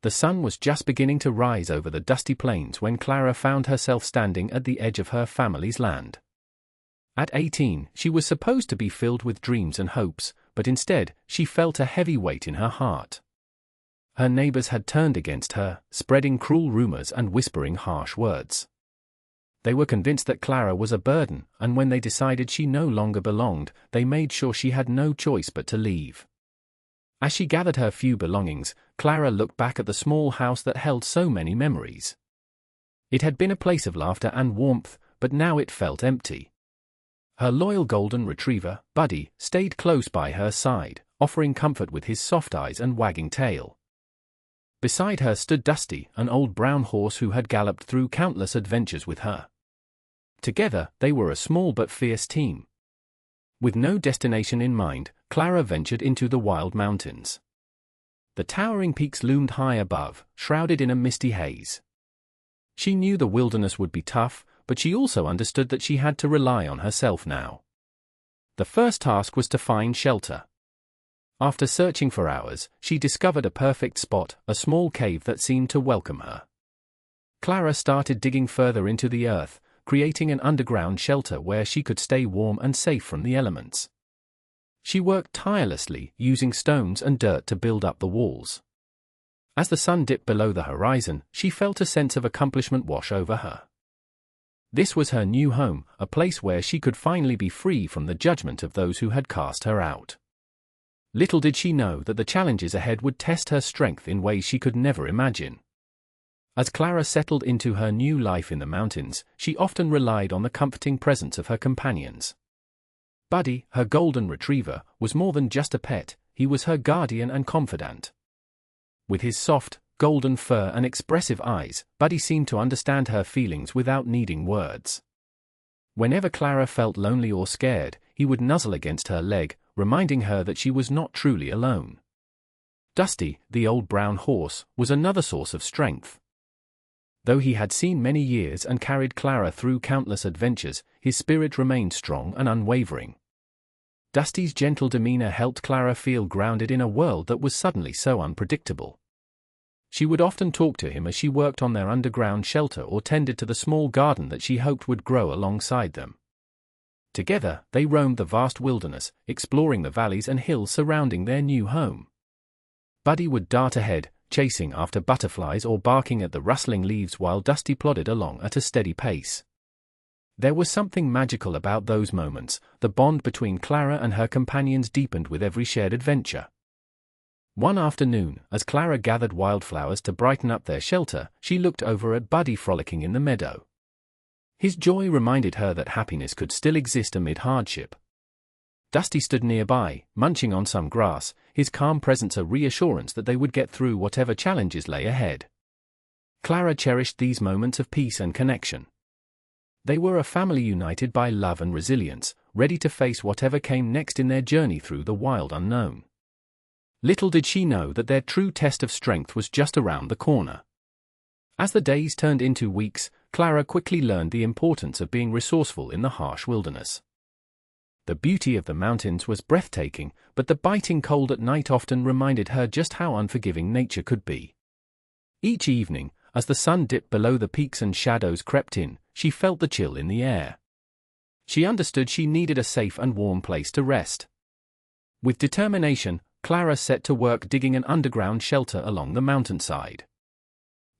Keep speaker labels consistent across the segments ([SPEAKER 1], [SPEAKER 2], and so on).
[SPEAKER 1] The sun was just beginning to rise over the dusty plains when Clara found herself standing at the edge of her family's land. At 18, she was supposed to be filled with dreams and hopes, but instead, she felt a heavy weight in her heart. Her neighbors had turned against her, spreading cruel rumors and whispering harsh words. They were convinced that Clara was a burden, and when they decided she no longer belonged, they made sure she had no choice but to leave. As she gathered her few belongings, Clara looked back at the small house that held so many memories. It had been a place of laughter and warmth, but now it felt empty. Her loyal golden retriever, Buddy, stayed close by her side, offering comfort with his soft eyes and wagging tail. Beside her stood Dusty, an old brown horse who had galloped through countless adventures with her. Together, they were a small but fierce team. With no destination in mind, Clara ventured into the wild mountains. The towering peaks loomed high above, shrouded in a misty haze. She knew the wilderness would be tough, but she also understood that she had to rely on herself now. The first task was to find shelter. After searching for hours, she discovered a perfect spot, a small cave that seemed to welcome her. Clara started digging further into the earth, creating an underground shelter where she could stay warm and safe from the elements. She worked tirelessly, using stones and dirt to build up the walls. As the sun dipped below the horizon, she felt a sense of accomplishment wash over her. This was her new home, a place where she could finally be free from the judgment of those who had cast her out. Little did she know that the challenges ahead would test her strength in ways she could never imagine. As Clara settled into her new life in the mountains, she often relied on the comforting presence of her companions. Buddy, her golden retriever, was more than just a pet, he was her guardian and confidant. With his soft, golden fur and expressive eyes, Buddy seemed to understand her feelings without needing words. Whenever Clara felt lonely or scared, he would nuzzle against her leg, reminding her that she was not truly alone. Dusty, the old brown horse, was another source of strength. Though he had seen many years and carried Clara through countless adventures, his spirit remained strong and unwavering. Dusty's gentle demeanor helped Clara feel grounded in a world that was suddenly so unpredictable. She would often talk to him as she worked on their underground shelter or tended to the small garden that she hoped would grow alongside them. Together, they roamed the vast wilderness, exploring the valleys and hills surrounding their new home. Buddy would dart ahead, chasing after butterflies or barking at the rustling leaves while Dusty plodded along at a steady pace. There was something magical about those moments. The bond between Clara and her companions deepened with every shared adventure. One afternoon, as Clara gathered wildflowers to brighten up their shelter, she looked over at Buddy frolicking in the meadow. His joy reminded her that happiness could still exist amid hardship. Dusty stood nearby, munching on some grass, his calm presence a reassurance that they would get through whatever challenges lay ahead. Clara cherished these moments of peace and connection. They were a family united by love and resilience, ready to face whatever came next in their journey through the wild unknown. Little did she know that their true test of strength was just around the corner. As the days turned into weeks, Clara quickly learned the importance of being resourceful in the harsh wilderness. The beauty of the mountains was breathtaking, but the biting cold at night often reminded her just how unforgiving nature could be. Each evening, as the sun dipped below the peaks and shadows crept in, she felt the chill in the air. She understood she needed a safe and warm place to rest. With determination, Clara set to work digging an underground shelter along the mountainside.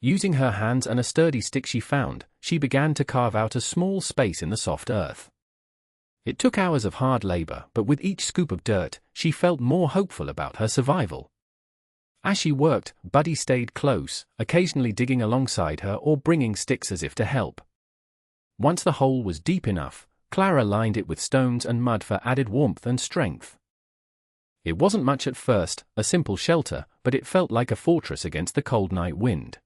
[SPEAKER 1] Using her hands and a sturdy stick she found, she began to carve out a small space in the soft earth. It took hours of hard labor, but with each scoop of dirt, she felt more hopeful about her survival. As she worked, Buddy stayed close, occasionally digging alongside her or bringing sticks as if to help. Once the hole was deep enough, Clara lined it with stones and mud for added warmth and strength. It wasn't much at first, a simple shelter, but it felt like a fortress against the cold night wind.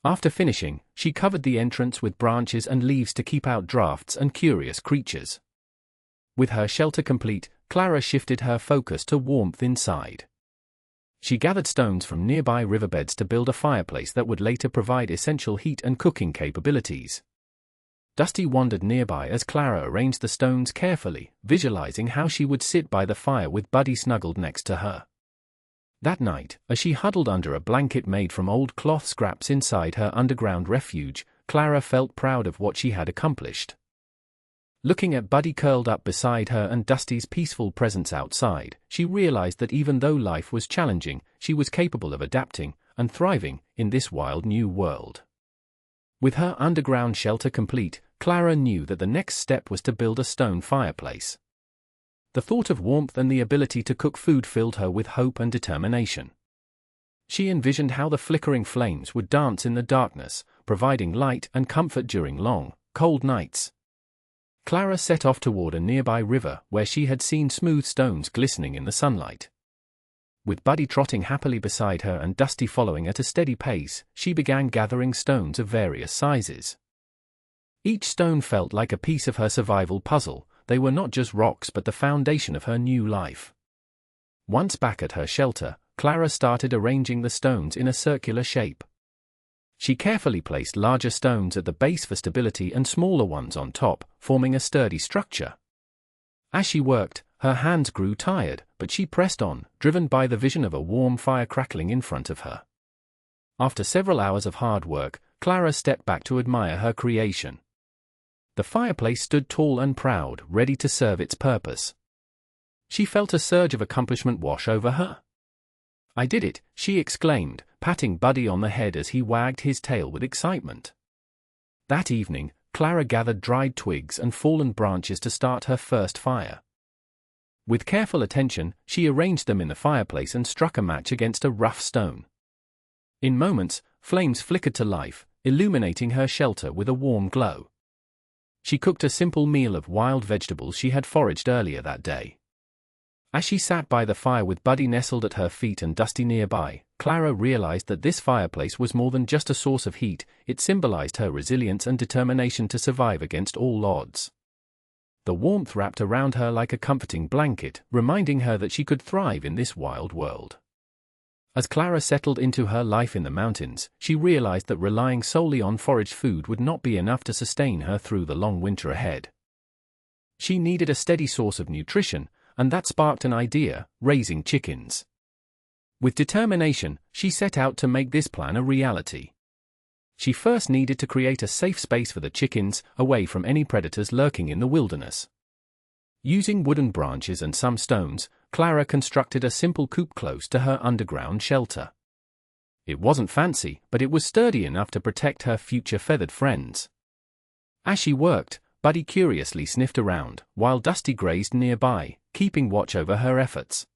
[SPEAKER 1] After finishing, she covered the entrance with branches and leaves to keep out drafts and curious creatures. With her shelter complete, Clara shifted her focus to warmth inside. She gathered stones from nearby riverbeds to build a fireplace that would later provide essential heat and cooking capabilities. Dusty wandered nearby as Clara arranged the stones carefully, visualizing how she would sit by the fire with Buddy snuggled next to her. That night, as she huddled under a blanket made from old cloth scraps inside her underground refuge, Clara felt proud of what she had accomplished. Looking at Buddy curled up beside her and Dusty's peaceful presence outside, she realized that even though life was challenging, she was capable of adapting and thriving in this wild new world. With her underground shelter complete, Clara knew that the next step was to build a stone fireplace. The thought of warmth and the ability to cook food filled her with hope and determination. She envisioned how the flickering flames would dance in the darkness, providing light and comfort during long, cold nights. Clara set off toward a nearby river where she had seen smooth stones glistening in the sunlight. With Buddy trotting happily beside her and Dusty following at a steady pace, she began gathering stones of various sizes. Each stone felt like a piece of her survival puzzle. They were not just rocks but the foundation of her new life. Once back at her shelter, Clara started arranging the stones in a circular shape. She carefully placed larger stones at the base for stability and smaller ones on top, forming a sturdy structure. As she worked, her hands grew tired, but she pressed on, driven by the vision of a warm fire crackling in front of her. After several hours of hard work, Clara stepped back to admire her creation. The fireplace stood tall and proud, ready to serve its purpose. She felt a surge of accomplishment wash over her. "I did it," she exclaimed, patting Buddy on the head as he wagged his tail with excitement. That evening, Clara gathered dried twigs and fallen branches to start her first fire. With careful attention, she arranged them in the fireplace and struck a match against a rough stone. In moments, flames flickered to life, illuminating her shelter with a warm glow. She cooked a simple meal of wild vegetables she had foraged earlier that day. As she sat by the fire with Buddy nestled at her feet and Dusty nearby, Clara realized that this fireplace was more than just a source of heat. It symbolized her resilience and determination to survive against all odds. The warmth wrapped around her like a comforting blanket, reminding her that she could thrive in this wild world. As Clara settled into her life in the mountains, she realized that relying solely on foraged food would not be enough to sustain her through the long winter ahead. She needed a steady source of nutrition, and that sparked an idea: raising chickens. With determination, she set out to make this plan a reality. She first needed to create a safe space for the chickens, away from any predators lurking in the wilderness. Using wooden branches and some stones, Clara constructed a simple coop close to her underground shelter. It wasn't fancy, but it was sturdy enough to protect her future feathered friends. As she worked, Buddy curiously sniffed around, while Dusty grazed nearby, keeping watch over her efforts.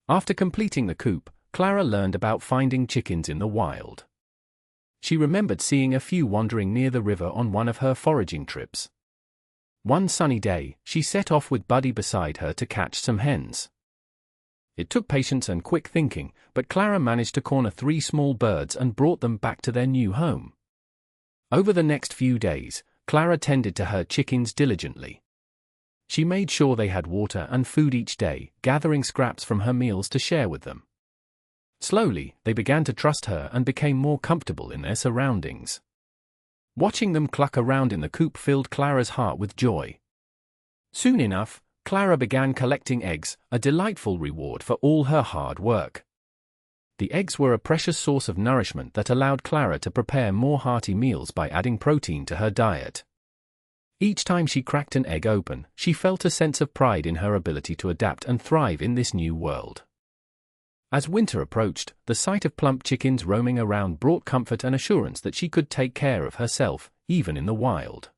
[SPEAKER 1] After completing the coop, Clara learned about finding chickens in the wild. She remembered seeing a few wandering near the river on one of her foraging trips. One sunny day, she set off with Buddy beside her to catch some hens. It took patience and quick thinking, but Clara managed to corner 3 small birds and brought them back to their new home. Over the next few days, Clara tended to her chickens diligently. She made sure they had water and food each day, gathering scraps from her meals to share with them. Slowly, they began to trust her and became more comfortable in their surroundings. Watching them cluck around in the coop filled Clara's heart with joy. Soon enough, Clara began collecting eggs, a delightful reward for all her hard work. The eggs were a precious source of nourishment that allowed Clara to prepare more hearty meals by adding protein to her diet. Each time she cracked an egg open, she felt a sense of pride in her ability to adapt and thrive in this new world. As winter approached, the sight of plump chickens roaming around brought comfort and assurance that she could take care of herself, even in the wild.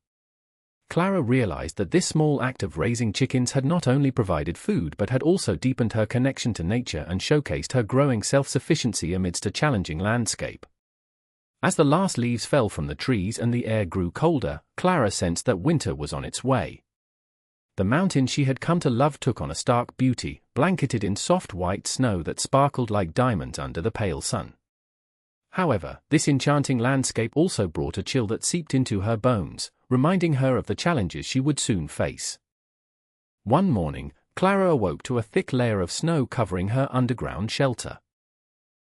[SPEAKER 1] Clara realized that this small act of raising chickens had not only provided food but had also deepened her connection to nature and showcased her growing self-sufficiency amidst a challenging landscape. As the last leaves fell from the trees and the air grew colder, Clara sensed that winter was on its way. The mountain she had come to love took on a stark beauty, blanketed in soft white snow that sparkled like diamonds under the pale sun. However, this enchanting landscape also brought a chill that seeped into her bones, reminding her of the challenges she would soon face. One morning, Clara awoke to a thick layer of snow covering her underground shelter.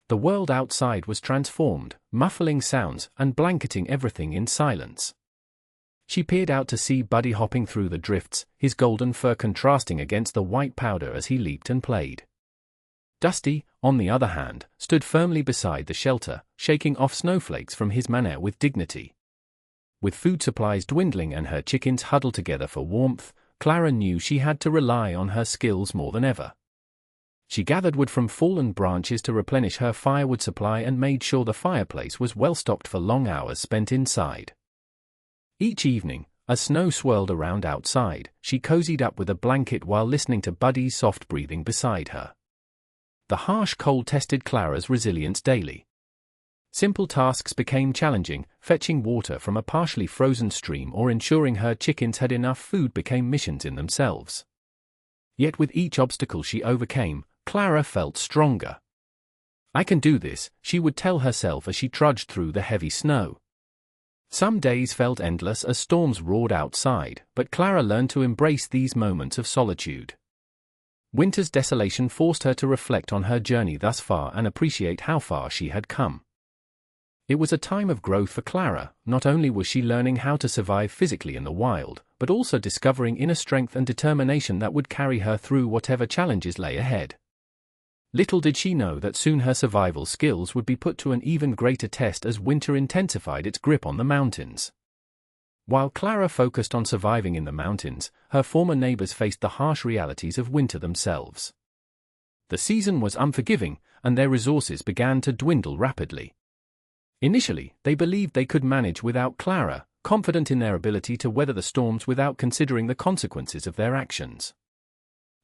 [SPEAKER 1] The world outside was transformed, muffling sounds and blanketing everything in silence. She peered out to see Buddy hopping through the drifts, his golden fur contrasting against the white powder as he leaped and played. Dusty, on the other hand, stood firmly beside the shelter, shaking off snowflakes from his manner with dignity. With food supplies dwindling and her chickens huddled together for warmth, Clara knew she had to rely on her skills more than ever. She gathered wood from fallen branches to replenish her firewood supply and made sure the fireplace was well stocked for long hours spent inside. Each evening, as snow swirled around outside, she cozied up with a blanket while listening to Buddy's soft breathing beside her. The harsh cold tested Clara's resilience daily. Simple tasks became challenging, fetching water from a partially frozen stream or ensuring her chickens had enough food became missions in themselves. Yet with each obstacle she overcame, Clara felt stronger. "I can do this," she would tell herself as she trudged through the heavy snow. Some days felt endless as storms roared outside, but Clara learned to embrace these moments of solitude. Winter's desolation forced her to reflect on her journey thus far and appreciate how far she had come. It was a time of growth for Clara. Not only was she learning how to survive physically in the wild, but also discovering inner strength and determination that would carry her through whatever challenges lay ahead. Little did she know that soon her survival skills would be put to an even greater test as winter intensified its grip on the mountains. While Clara focused on surviving in the mountains, her former neighbors faced the harsh realities of winter themselves. The season was unforgiving, and their resources began to dwindle rapidly. Initially, they believed they could manage without Clara, confident in their ability to weather the storms without considering the consequences of their actions.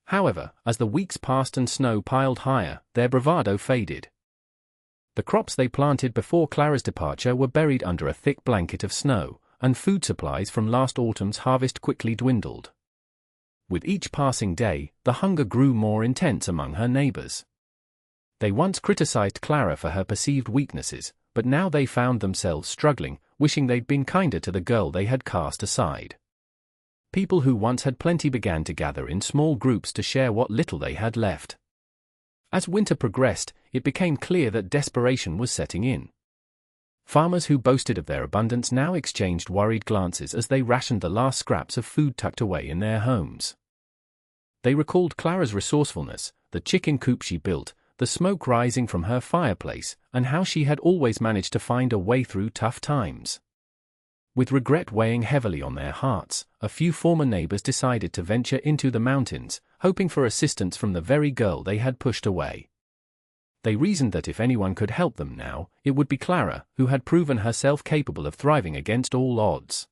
[SPEAKER 1] However, as the weeks passed and snow piled higher, their bravado faded. The crops they planted before Clara's departure were buried under a thick blanket of snow, and food supplies from last autumn's harvest quickly dwindled. With each passing day, the hunger grew more intense among her neighbors. They once criticized Clara for her perceived weaknesses, but now they found themselves struggling, wishing they'd been kinder to the girl they had cast aside. People who once had plenty began to gather in small groups to share what little they had left. As winter progressed, it became clear that desperation was setting in. Farmers who boasted of their abundance now exchanged worried glances as they rationed the last scraps of food tucked away in their homes. They recalled Clara's resourcefulness, the chicken coop she built, the smoke rising from her fireplace, and how she had always managed to find a way through tough times. With regret weighing heavily on their hearts, a few former neighbors decided to venture into the mountains, hoping for assistance from the very girl they had pushed away. They reasoned that if anyone could help them now, it would be Clara, who had proven herself capable of thriving against all odds.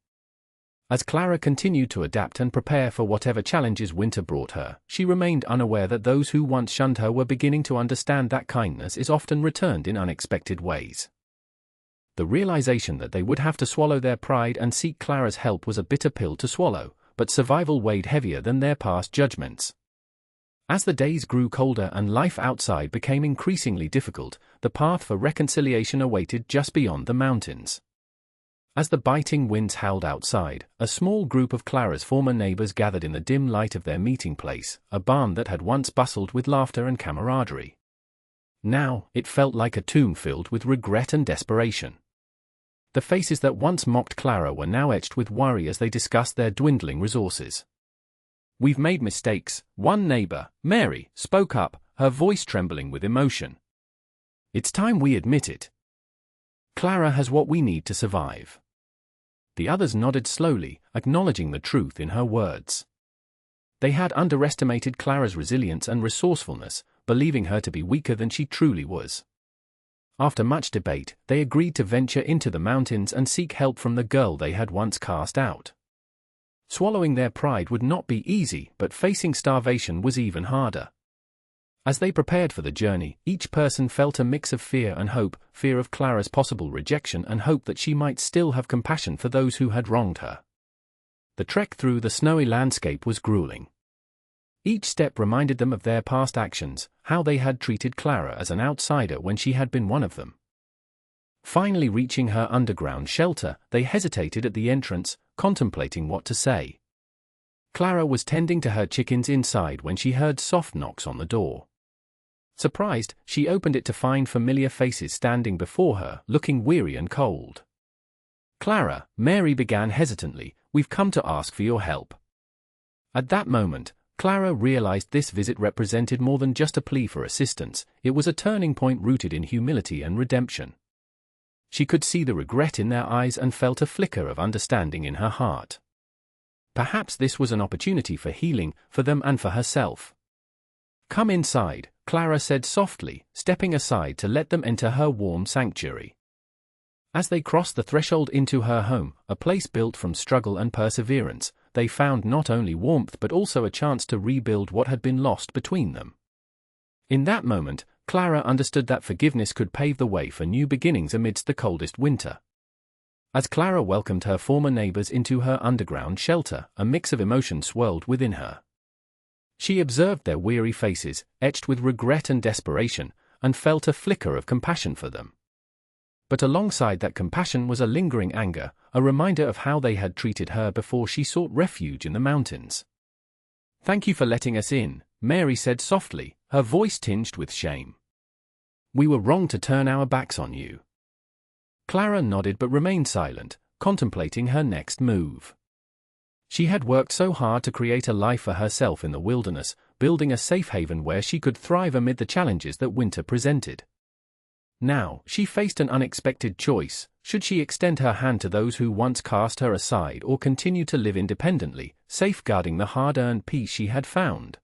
[SPEAKER 1] As Clara continued to adapt and prepare for whatever challenges winter brought her, she remained unaware that those who once shunned her were beginning to understand that kindness is often returned in unexpected ways. The realization that they would have to swallow their pride and seek Clara's help was a bitter pill to swallow, but survival weighed heavier than their past judgments. As the days grew colder and life outside became increasingly difficult, the path for reconciliation awaited just beyond the mountains. As the biting winds howled outside, a small group of Clara's former neighbors gathered in the dim light of their meeting place, a barn that had once bustled with laughter and camaraderie. Now, it felt like a tomb filled with regret and desperation. The faces that once mocked Clara were now etched with worry as they discussed their dwindling resources. "We've made mistakes," one neighbor, Mary, spoke up, her voice trembling with emotion. "It's time we admit it. Clara has what we need to survive." The others nodded slowly, acknowledging the truth in her words. They had underestimated Clara's resilience and resourcefulness, believing her to be weaker than she truly was. After much debate, they agreed to venture into the mountains and seek help from the girl they had once cast out. Swallowing their pride would not be easy, but facing starvation was even harder. As they prepared for the journey, each person felt a mix of fear and hope, fear of Clara's possible rejection and hope that she might still have compassion for those who had wronged her. The trek through the snowy landscape was grueling. Each step reminded them of their past actions, how they had treated Clara as an outsider when she had been one of them. Finally reaching her underground shelter, they hesitated at the entrance, contemplating what to say. Clara was tending to her chickens inside when she heard soft knocks on the door. Surprised, she opened it to find familiar faces standing before her, looking weary and cold. "Clara," Mary began hesitantly, "we've come to ask for your help." At that moment, Clara realized this visit represented more than just a plea for assistance. It was a turning point rooted in humility and redemption. She could see the regret in their eyes and felt a flicker of understanding in her heart. Perhaps this was an opportunity for healing, for them and for herself. "Come inside," Clara said softly, stepping aside to let them enter her warm sanctuary. As they crossed the threshold into her home, a place built from struggle and perseverance, they found not only warmth but also a chance to rebuild what had been lost between them. In that moment, Clara understood that forgiveness could pave the way for new beginnings amidst the coldest winter. As Clara welcomed her former neighbors into her underground shelter, a mix of emotion swirled within her. She observed their weary faces, etched with regret and desperation, and felt a flicker of compassion for them. But alongside that compassion was a lingering anger, a reminder of how they had treated her before she sought refuge in the mountains. "Thank you for letting us in," Mary said softly, her voice tinged with shame. "We were wrong to turn our backs on you." Clara nodded but remained silent, contemplating her next move. She had worked so hard to create a life for herself in the wilderness, building a safe haven where she could thrive amid the challenges that winter presented. Now, she faced an unexpected choice. Should she extend her hand to those who once cast her aside or continue to live independently, safeguarding the hard-earned peace she had found?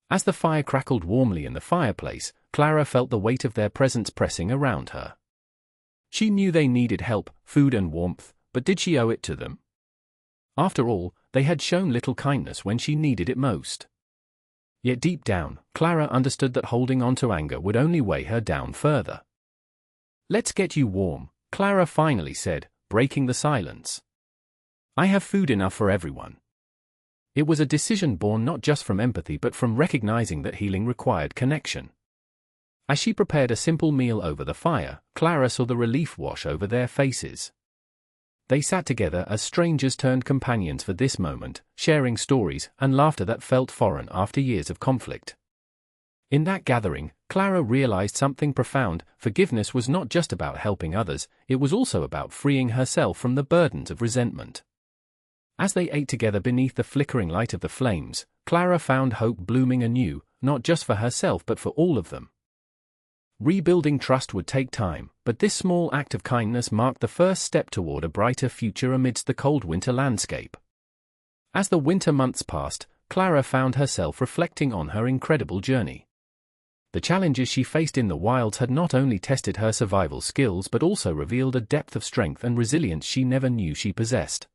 [SPEAKER 1] As the fire crackled warmly in the fireplace, Clara felt the weight of their presence pressing around her. She knew they needed help, food and warmth, but did she owe it to them? After all, they had shown little kindness when she needed it most. Yet deep down, Clara understood that holding on to anger would only weigh her down further. "Let's get you warm," Clara finally said, breaking the silence. "I have food enough for everyone." It was a decision born not just from empathy but from recognizing that healing required connection. As she prepared a simple meal over the fire, Clara saw the relief wash over their faces. They sat together as strangers turned companions for this moment, sharing stories and laughter that felt foreign after years of conflict. In that gathering, Clara realized something profound. Forgiveness was not just about helping others, it was also about freeing herself from the burdens of resentment. As they ate together beneath the flickering light of the flames, Clara found hope blooming anew, not just for herself but for all of them. Rebuilding trust would take time, but this small act of kindness marked the first step toward a brighter future amidst the cold winter landscape. As the winter months passed, Clara found herself reflecting on her incredible journey. The challenges she faced in the wilds had not only tested her survival skills but also revealed a depth of strength and resilience she never knew she possessed.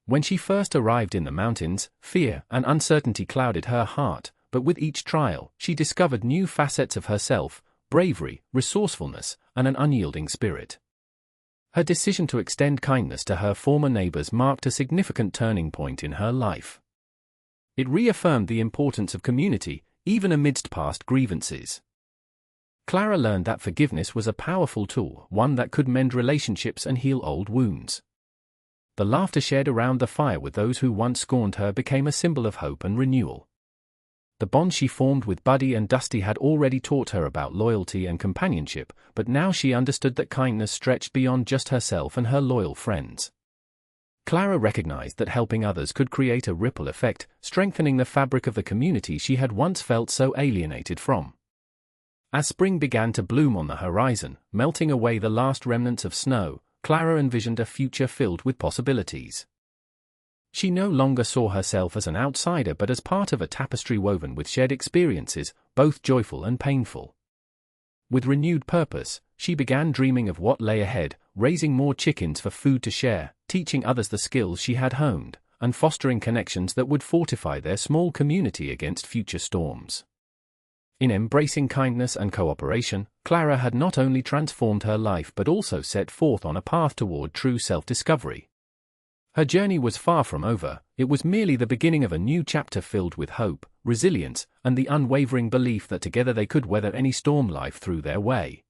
[SPEAKER 1] When she first arrived in the mountains, fear and uncertainty clouded her heart, but with each trial, she discovered new facets of herself: bravery, resourcefulness, and an unyielding spirit. Her decision to extend kindness to her former neighbors marked a significant turning point in her life. It reaffirmed the importance of community, even amidst past grievances. Clara learned that forgiveness was a powerful tool, one that could mend relationships and heal old wounds. The laughter shared around the fire with those who once scorned her became a symbol of hope and renewal. The bond she formed with Buddy and Dusty had already taught her about loyalty and companionship, but now she understood that kindness stretched beyond just herself and her loyal friends. Clara recognized that helping others could create a ripple effect, strengthening the fabric of the community she had once felt so alienated from. As spring began to bloom on the horizon, melting away the last remnants of snow, Clara envisioned a future filled with possibilities. She no longer saw herself as an outsider but as part of a tapestry woven with shared experiences, both joyful and painful. With renewed purpose, she began dreaming of what lay ahead, raising more chickens for food to share, teaching others the skills she had honed, and fostering connections that would fortify their small community against future storms. In embracing kindness and cooperation, Clara had not only transformed her life but also set forth on a path toward true self-discovery. Her journey was far from over. It was merely the beginning of a new chapter filled with hope, resilience, and the unwavering belief that together they could weather any storm life threw their way.